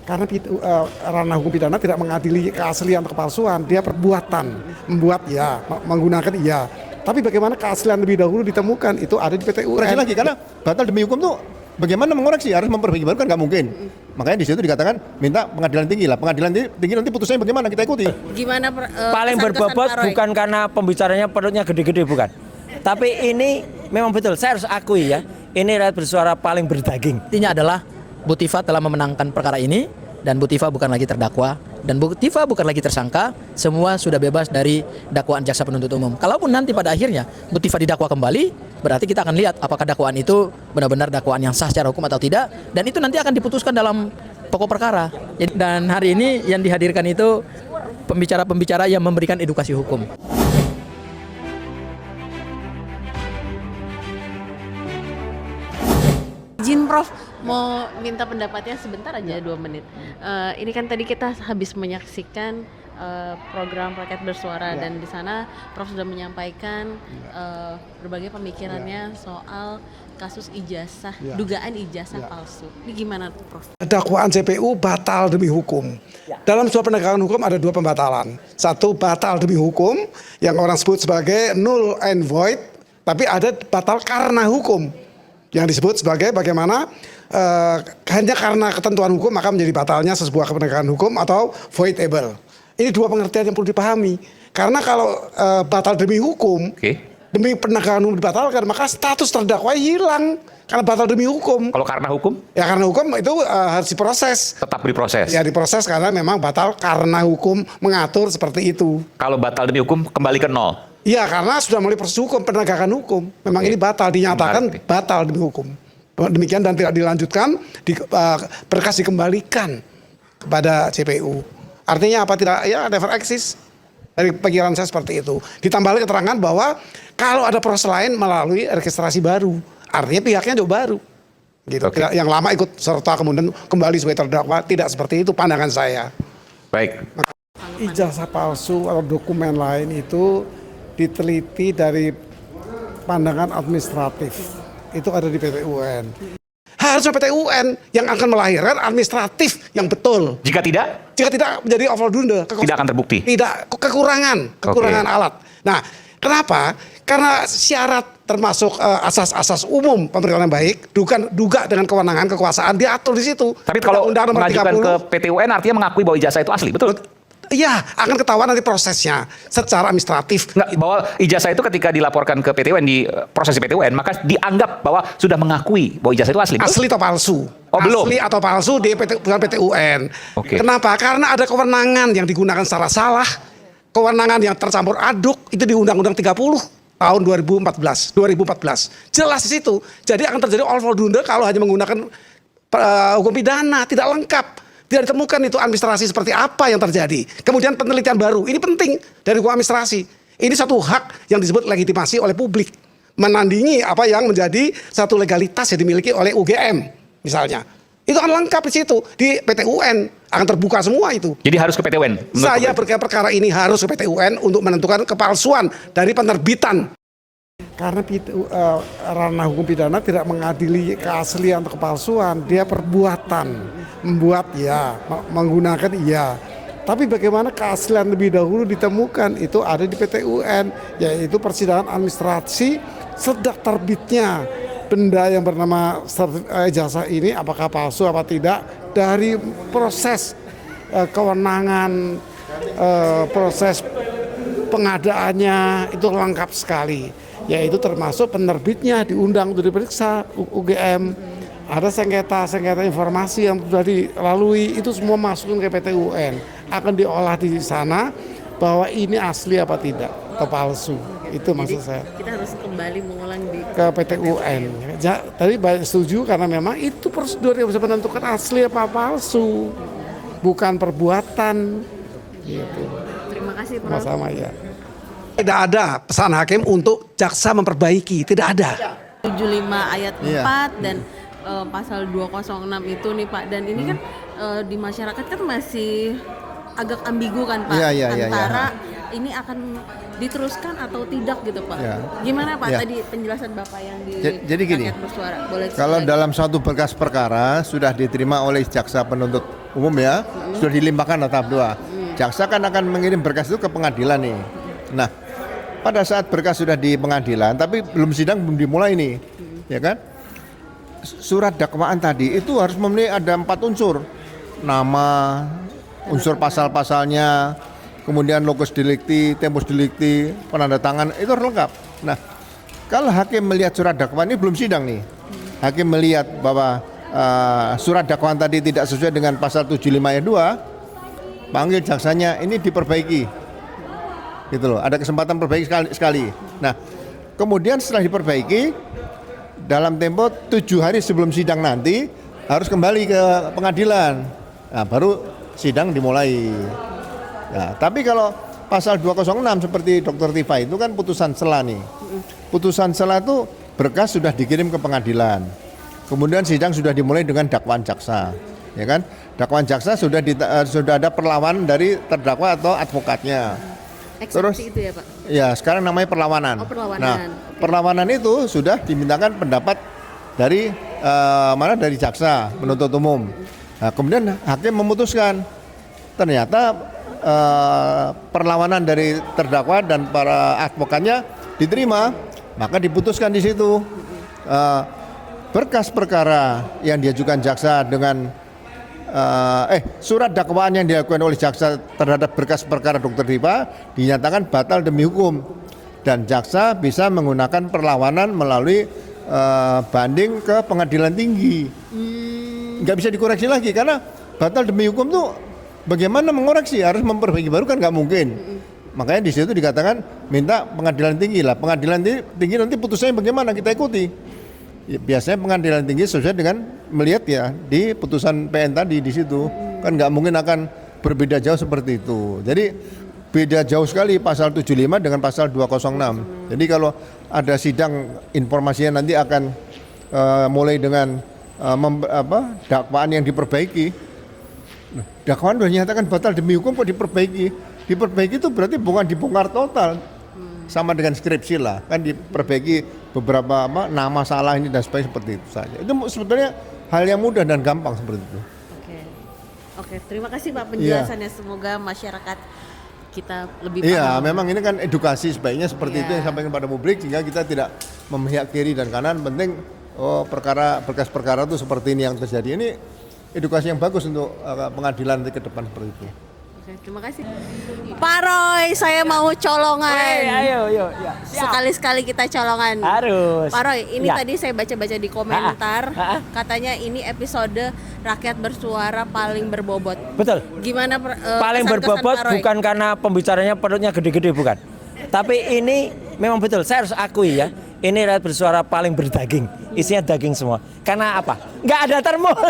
Karena ranah hukum pidana tidak mengadili keaslian atau kepalsuan, dia perbuatan, membuat ya, menggunakan iya. Tapi bagaimana keaslian lebih dahulu ditemukan, itu ada di PT UN. Koreksi lagi, karena batal demi hukum tuh bagaimana mengoreksi, harus memperbaiki, baru kan nggak mungkin. Makanya di situ dikatakan minta pengadilan tinggi lah. Pengadilan tinggi nanti putusannya bagaimana, kita ikuti. Gimana paling berbobot bukan karena pembicaranya perutnya gede-gede, bukan. Tapi ini memang betul, saya harus akui ya, ini rakyat bersuara paling berdaging. Intinya adalah Bu Tifa telah memenangkan perkara ini dan Bu Tifa bukan lagi terdakwa dan Bu Tifa bukan lagi tersangka, semua sudah bebas dari dakwaan jaksa penuntut umum. Kalaupun nanti pada akhirnya Bu Tifa didakwa kembali, berarti kita akan lihat apakah dakwaan itu benar-benar dakwaan yang sah secara hukum atau tidak, dan itu nanti akan diputuskan dalam pokok perkara. Dan hari ini yang dihadirkan itu pembicara-pembicara yang memberikan edukasi hukum. Izin Prof, mau minta pendapatnya sebentar aja 2 menit. Ini kan tadi kita habis menyaksikan program Rakyat Bersuara dan di sana Prof sudah menyampaikan berbagai pemikirannya soal kasus ijazah, dugaan ijazah palsu. Ini gimana tuh Prof? Dakwaan JPU batal demi hukum. Dalam sebuah penegakan hukum ada 2 pembatalan. Satu, batal demi hukum yang orang sebut sebagai null and void, tapi ada batal karena hukum yang disebut sebagai bagaimana hanya karena ketentuan hukum maka menjadi batalnya sebuah penegakan hukum atau voidable. Ini 2 pengertian yang perlu dipahami. Karena kalau batal demi hukum, demi penegakan hukum dibatalkan, maka status terdakwa hilang karena batal demi hukum. Kalau karena hukum? Ya karena hukum itu harus diproses. Tetap diproses? Ya diproses karena memang batal karena hukum mengatur seperti itu. Kalau batal demi hukum kembali ke 0? Iya, karena sudah melalui proses hukum, penegakan hukum. Memang ini batal, dinyatakan batal demi hukum. Demikian dan tidak dilanjutkan, berkas dikembalikan kepada JPU. Artinya apa? Tidak, ya never exist. Dari pikiran saya seperti itu. Ditambah lagi keterangan bahwa kalau ada proses lain melalui registrasi baru. Artinya pihaknya juga baru. Gitu. Tidak, yang lama ikut serta kemudian kembali sebagai terdakwa. Tidak seperti itu pandangan saya. Baik. Ijazah palsu atau dokumen lain itu diteliti dari pandangan administratif. Itu ada di PT UN. Harusnya PT UN yang akan melahirkan administratif yang betul. Jika tidak? Jika tidak menjadi overdunder. Tidak akan terbukti? Tidak, kekurangan alat. Nah, kenapa? Karena syarat termasuk asas-asas umum pemerintahan yang baik, duga dengan kewenangan kekuasaan diatur di situ. Tapi kalau mengajukan ke PT UN artinya mengakui bahwa ijazah itu asli, betul? Iya, akan ketahuan nanti prosesnya secara administratif. Nggak, bahwa ijazah itu ketika dilaporkan ke PT UN di proses PT UN, maka dianggap bahwa sudah mengakui bahwa ijazah itu asli. Betul? Asli atau palsu? Oh, belum. Asli atau palsu di PT UN. Kenapa? Karena ada kewenangan yang digunakan secara salah, kewenangan yang tercampur aduk itu di Undang-Undang 30 tahun 2014. Jelas di situ. Jadi akan terjadi overdunder kalau hanya menggunakan hukum pidana, tidak lengkap. Tidak ditemukan itu administrasi seperti apa yang terjadi. Kemudian penelitian baru, ini penting dari hukum administrasi. Ini satu hak yang disebut legitimasi oleh publik. Menandingi apa yang menjadi satu legalitas yang dimiliki oleh UGM misalnya. Itu akan lengkap di situ. Di PT UN akan terbuka semua itu. Jadi harus ke PT UN? Saya berkata perkara ini harus ke PT UN untuk menentukan kepalsuan dari penerbitan. Karena ranah hukum pidana tidak mengadili keaslian atau kepalsuan, dia perbuatan, membuat ya, menggunakan iya. Tapi bagaimana keaslian lebih dahulu ditemukan, itu ada di PT UN, yaitu persidangan administrasi sejak terbitnya benda yang bernama ijazah ini, apakah palsu apa tidak, dari proses kewenangan, proses pengadaannya itu lengkap sekali. Yaitu termasuk penerbitnya diundang untuk diperiksa UGM, ada sengketa informasi yang sudah dilalui, itu semua masukin ke PT UN, akan diolah di sana bahwa ini asli apa tidak atau palsu. Itu maksud saya. Kita harus kembali mengulang ke PT UN. Tadi banyak setuju karena memang itu prosedur yang bisa menentukan asli apa palsu, bukan perbuatan. Gitu. Terima kasih Prof. Sama-sama ya. Tidak ada pesan hakim untuk jaksa memperbaiki, tidak ada. 75 ayat 4 dan pasal 206 itu nih Pak, dan ini kan di masyarakat kan masih agak ambigu kan Pak, antara ini akan diteruskan atau tidak gitu Pak? Ya. Gimana Pak Ya. tadi penjelasan Bapak yang di Jadi gini, Rakyat Bersuara? Boleh kalau sekali. dalam suatu berkas perkara sudah diterima oleh jaksa penuntut umum ya, sudah dilimpahkan tahap 2. Jaksa kan akan mengirim berkas itu ke pengadilan nih. Nah, pada saat berkas sudah di pengadilan, tapi belum sidang, belum dimulai nih, ya kan? Surat dakwaan tadi itu harus memenuhi ada 4 unsur, nama, unsur pasal-pasalnya, kemudian locus delicti, tempus delicti, penanda tangan, itu harus lengkap. Nah, kalau hakim melihat surat dakwaan ini belum sidang nih, hakim melihat bahwa surat dakwaan tadi tidak sesuai dengan pasal 75 ayat 2, panggil jaksanya, ini diperbaiki, gitu loh. Ada kesempatan perbaiki sekali. Nah, kemudian setelah diperbaiki, dalam tempo 7 hari sebelum sidang nanti harus kembali ke pengadilan. Nah, baru sidang dimulai. Nah, tapi kalau pasal 206 seperti Dr. Tifa itu kan putusan sela nih. Putusan sela itu berkas sudah dikirim ke pengadilan. Kemudian sidang sudah dimulai dengan dakwaan jaksa, ya kan? Dakwaan jaksa sudah ada perlawanan dari terdakwa atau advokatnya. Eksepsi itu ya Pak? Ya, sekarang namanya perlawanan. Oh, perlawanan. Nah, perlawanan itu sudah dimintakan pendapat dari dari jaksa penuntut umum. Nah, kemudian hakim memutuskan. Ternyata perlawanan dari terdakwa dan para advokatnya diterima, maka diputuskan di situ berkas perkara yang diajukan jaksa dengan surat dakwaan yang dilakukan oleh jaksa terhadap berkas perkara Dr. Tifa dinyatakan batal demi hukum, dan jaksa bisa menggunakan perlawanan melalui banding ke pengadilan tinggi. Nggak bisa dikoreksi lagi karena batal demi hukum tuh bagaimana mengoreksi, harus memperbaiki baru kan nggak mungkin. Makanya di situ dikatakan minta pengadilan tinggi lah. Pengadilan tinggi nanti putusannya bagaimana kita ikuti. Ya, biasanya pengadilan tinggi sesuai dengan melihat ya di putusan PN tadi di situ, kan nggak mungkin akan berbeda jauh seperti itu. Jadi beda jauh sekali pasal 75 dengan pasal 206. Jadi kalau ada sidang informasinya nanti akan mulai dengan dakwaan yang diperbaiki. Nah, dakwaan sudah dinyatakan batal demi hukum kok diperbaiki? Diperbaiki itu berarti bukan dibongkar total. Sama dengan skripsi lah, kan diperbaiki beberapa nama salah ini dan sebagainya, seperti itu saja. Itu sebetulnya hal yang mudah dan gampang seperti itu. Oke, terima kasih Pak penjelasannya. Semoga masyarakat kita lebih Iya, paham. memang ini kan edukasi sebaiknya seperti itu yang disampaikan pada publik, sehingga kita tidak memihak kiri dan kanan. Penting berkas perkara itu seperti ini yang terjadi. Ini edukasi yang bagus untuk pengadilan nanti ke depan seperti itu. Oke, terima kasih. Pak Roy, saya mau colongan. Ayo. Ya. Sekali-sekali kita colongan. Harus. Pak Roy, ini Ya. tadi saya baca-baca di komentar, katanya ini episode Rakyat Bersuara paling berbobot. Betul. Gimana Paling kesan-kesan berbobot Pak Roy? bukan karena pembicaranya perutnya gede-gede, bukan. Tapi ini memang betul, saya harus akui ya, ini Rakyat Bersuara paling berdaging, isinya daging semua. Karena apa? Nggak ada termul.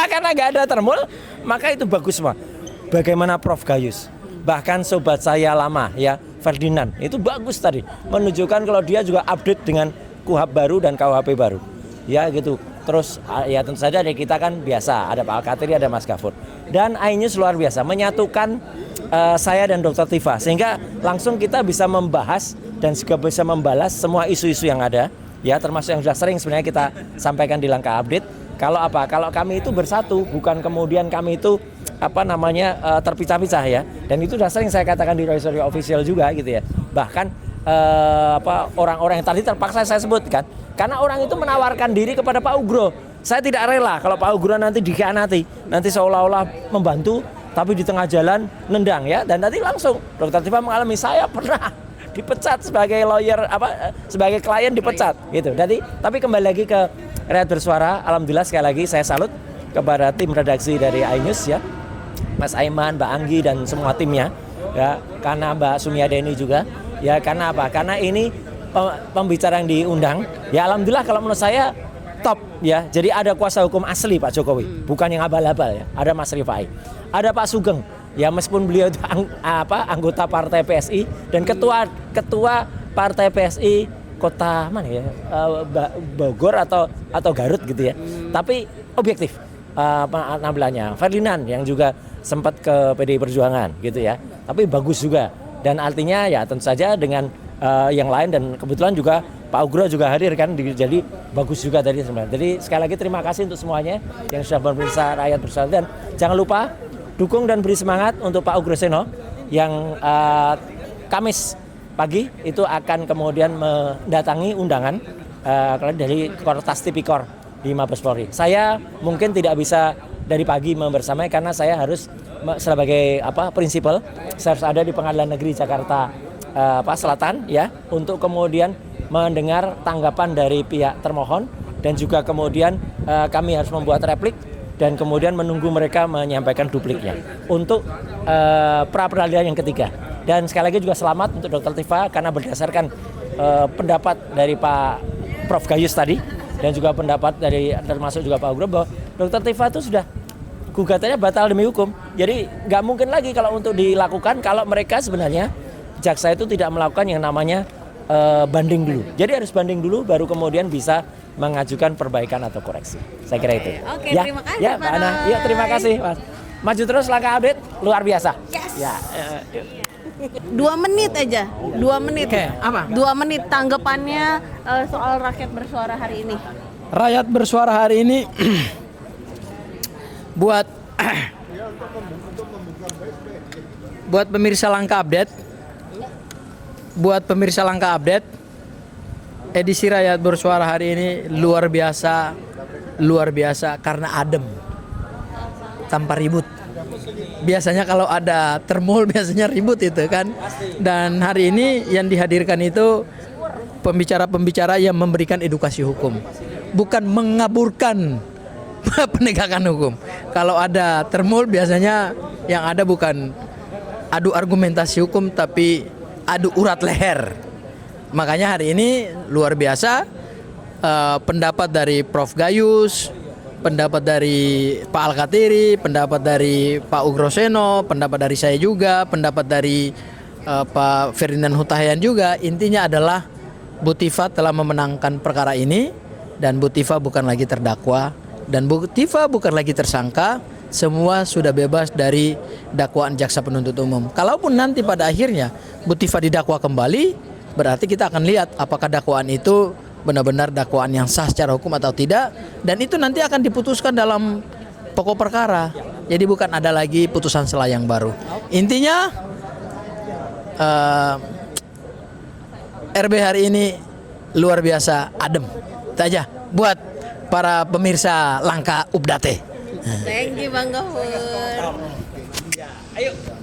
Karena nggak ada termul, maka itu bagus semua. Bagaimana Prof Gayus, bahkan sobat saya lama ya, Ferdinand, itu bagus tadi, menunjukkan kalau dia juga update dengan KUHP baru dan KUHP baru. Ya gitu. Terus ya tentu saja dari kita kan biasa, ada Pak Al-Katiri, ada Mas Gafur. Dan Ainews luar biasa, menyatukan saya dan Dr. Tifa, sehingga langsung kita bisa membahas dan juga bisa membalas semua isu-isu yang ada, ya termasuk yang sudah sering sebenarnya kita sampaikan di langkah update. Kalau kalau kami itu bersatu, bukan kemudian kami itu terpisah-pisah ya. Dan itu sudah sering saya katakan di Roy Suryo Official juga gitu ya. Bahkan orang-orang yang tadi terpaksa saya sebutkan, karena orang itu menawarkan diri kepada Pak Ugro. Saya tidak rela kalau Pak Ugro nanti dikhianati, nanti seolah-olah membantu, tapi di tengah jalan nendang ya. Dan tadi langsung Dr. Tifa mengalami, saya pernah dipecat sebagai lawyer, sebagai klien dipecat gitu. Jadi tapi kembali lagi ke Rakyat Bersuara, alhamdulillah sekali lagi saya salut kepada tim redaksi dari Ainews ya, Mas Aiman, Mbak Anggi dan semua timnya ya, karena Mbak Sumiadeni juga ya. Karena apa? Karena ini pembicara yang diundang ya, alhamdulillah kalau menurut saya top ya. Jadi ada kuasa hukum asli Pak Jokowi, bukan yang abal-abal ya. Ada Mas Rifai, ada Pak Sugeng ya, meskipun beliau itu anggota partai PSI dan ketua partai PSI kota mana ya, Bogor atau Garut gitu ya. Tapi objektif penampilannya. Ferdinand yang juga sempat ke PDI Perjuangan gitu ya. Tapi bagus juga Dan artinya ya tentu saja dengan yang lain, dan kebetulan juga Pak Ugro juga hadir kan, jadi bagus juga tadi sebenarnya. Jadi sekali lagi terima kasih untuk semuanya yang sudah memeriksa Rakyat Bersuara, dan jangan lupa dukung dan beri semangat untuk Pak Ugro Seno yang Kamis pagi itu akan kemudian mendatangi undangan dari Kortas Tipikor di Mabes Polri. Saya mungkin tidak bisa dari pagi membersamai karena saya harus sebagai prinsipal, saya harus ada di Pengadilan Negeri Jakarta Selatan ya, untuk kemudian mendengar tanggapan dari pihak termohon, dan juga kemudian kami harus membuat replik dan kemudian menunggu mereka menyampaikan dupliknya untuk pra peradilan yang ketiga. Dan sekali lagi juga selamat untuk Dr. Tifa karena berdasarkan pendapat dari Pak Prof Gayus tadi dan juga pendapat dari termasuk juga Pak Ugro bahwa Dr. Tifa itu sudah gugatannya batal demi hukum. Jadi nggak mungkin lagi kalau untuk dilakukan kalau mereka sebenarnya jaksa itu tidak melakukan yang namanya banding dulu. Jadi harus banding dulu baru kemudian bisa mengajukan perbaikan atau koreksi. Saya kira itu. Oke, ya, terima kasih ya, Pak Ana. Roy. Ya, terima kasih, Mas. Maju terus langkah update luar biasa. Yes. Ya, 2 menit aja, 2 menit. Oke, apa? 2 menit tanggapannya soal Rakyat Bersuara hari ini. Rakyat Bersuara hari ini buat pemirsa Langkah Update. Buat pemirsa Langkah Update, edisi Rakyat Bersuara hari ini luar biasa karena adem, tanpa ribut. Biasanya kalau ada termol biasanya ribut itu kan. Dan hari ini yang dihadirkan itu pembicara-pembicara yang memberikan edukasi hukum, bukan mengaburkan penegakan hukum. Kalau ada termol biasanya yang ada bukan adu argumentasi hukum tapi adu urat leher. Makanya hari ini luar biasa pendapat dari Prof Gayus, pendapat dari Pak Alkatiri, pendapat dari Pak Ugro Seno, pendapat dari saya juga, pendapat dari Pak Ferdinand Hutahian juga. Intinya adalah Bu Tifa telah memenangkan perkara ini dan Bu Tifa bukan lagi terdakwa dan Bu Tifa bukan lagi tersangka. Semua sudah bebas dari dakwaan jaksa penuntut umum. Kalaupun nanti pada akhirnya Bu Tifa didakwa kembali, berarti kita akan lihat apakah dakwaan itu benar-benar dakwaan yang sah secara hukum atau tidak, dan itu nanti akan diputuskan dalam pokok perkara. Jadi bukan ada lagi putusan selayang baru. Intinya RB hari ini luar biasa adem. Itu aja buat para pemirsa Langkah Update. Thank you Bang Gofur. ayo.